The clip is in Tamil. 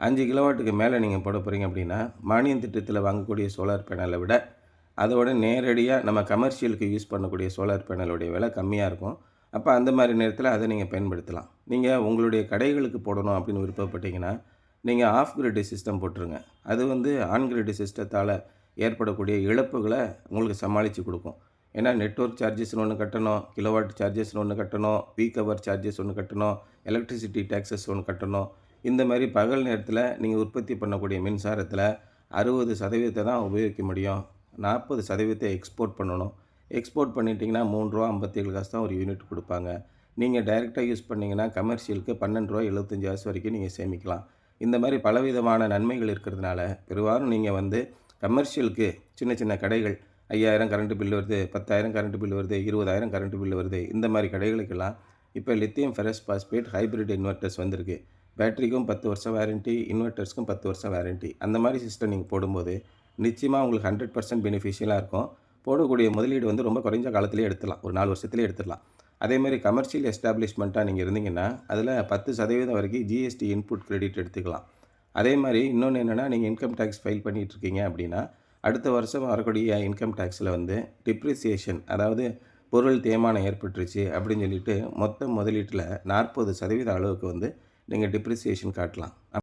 5 கிலோவாட்டுக்கு மேலே நீங்கள் போட போகிறீங்க அப்படின்னா, மானியம் திட்டத்தில் வாங்கக்கூடிய சோலார் பேனலை விட, அதோட நேரடியாக நம்ம கமர்ஷியலுக்கு யூஸ் பண்ணக்கூடிய சோலார் பேனலுடைய விலை கம்மியாக இருக்கும். அப்போ அந்த மாதிரி நேரத்தில் அதை நீங்கள் பயன்படுத்தலாம். நீங்கள் உங்களுடைய கடைகளுக்கு போடணும் அப்படின்னு விருப்பப்பட்டீங்கன்னா, நீங்கள் ஆஃப் கிரிட் சிஸ்டம் போட்டுருங்க. அது வந்து ஆன் கிரிட் சிஸ்டத்தால் ஏற்படக்கூடிய இழப்புகளை உங்களுக்கு சமாளித்து கொடுக்கும். ஏன்னா நெட்வொர்க் சார்ஜஸ்னு ஒன்று கட்டணும், கிலோவாட் சார்ஜஸ்னு ஒன்று கட்டணும், பீக் ஹவர் சார்ஜஸ் ஒன்று கட்டணும், எலக்ட்ரிசிட்டி டேக்ஸஸ் ஒன்று கட்டணும். இந்த மாதிரி பகல் நேரத்தில் நீங்கள் உற்பத்தி பண்ணக்கூடிய மின்சாரத்தில் 60% தான் உபயோகிக்க முடியும். 40% எக்ஸ்போர்ட் பண்ணணும். எக்ஸ்போர்ட் பண்ணிட்டீங்கன்னா ரூ. 3.57 தான் ஒரு யூனிட் கொடுப்பாங்க. நீங்கள் டைரெக்டாக யூஸ் பண்ணிங்கன்னா கமர்ஷியலுக்கு ரூ. 12.75 வரைக்கும் நீங்கள் சேமிக்கலாம். இந்த மாதிரி பலவிதமான நன்மைகள் இருக்கிறதுனால பெரும்பாலும் நீங்கள் வந்து கமர்ஷியலுக்கு சின்ன சின்ன கடைகள் 5000 கரண்ட் பில் வருது, 10,000 கரண்ட் பில் வருது, 20,000 கரண்ட் பில் வருது, இந்த மாதிரி கடைகளுக்கெல்லாம் இப்போ lithium ferrous phosphate hybrid inverters வந்திருக்கு. பேட்டரிக்கும் 10 வருஷம் வாரண்ட்டி, இன்வெர்ட்டர்ஸ்க்கும் 10 வருஷம் வாரண்ட்டி. அந்த மாதிரி சிஸ்டம் நீங்கள் போடும்போது நிச்சயமாக உங்களுக்கு 100% பெனிஃபிஷியலாக இருக்கும். போடக்கூடிய முதலீடு வந்து ரொம்ப குறைஞ்ச காலத்திலேயே எடுத்துடலாம். ஒரு 4 வருஷத்துலேயே எடுத்துடலாம். அதேமாதிரி கமர்ஷியல் எஸ்டாப்ளிஷ்மெண்ட்டாக நீங்கள் இருந்தீங்கன்னா, அதில் 10% வரைக்கும் ஜிஎஸ்டி இன்புட் கிரெடிட் எடுத்துக்கலாம். அதே மாதிரி இன்னொன்று என்னென்னா, நீங்கள் இன்கம் டேக்ஸ் ஃபைல் பண்ணிகிட்ருக்கீங்க அப்படின்னா, அடுத்த வருஷம் வரக்கூடிய இன்கம் டேக்ஸில் வந்து டிப்ரிசியேஷன், அதாவது பொருள் தேய்மானம் ஏற்பட்டுருச்சு அப்படின்னு சொல்லிட்டு மொத்த முதலீட்டில் 40% அளவுக்கு வந்து நீங்கள் டிப்ரிசியேஷன் காட்டலாம்.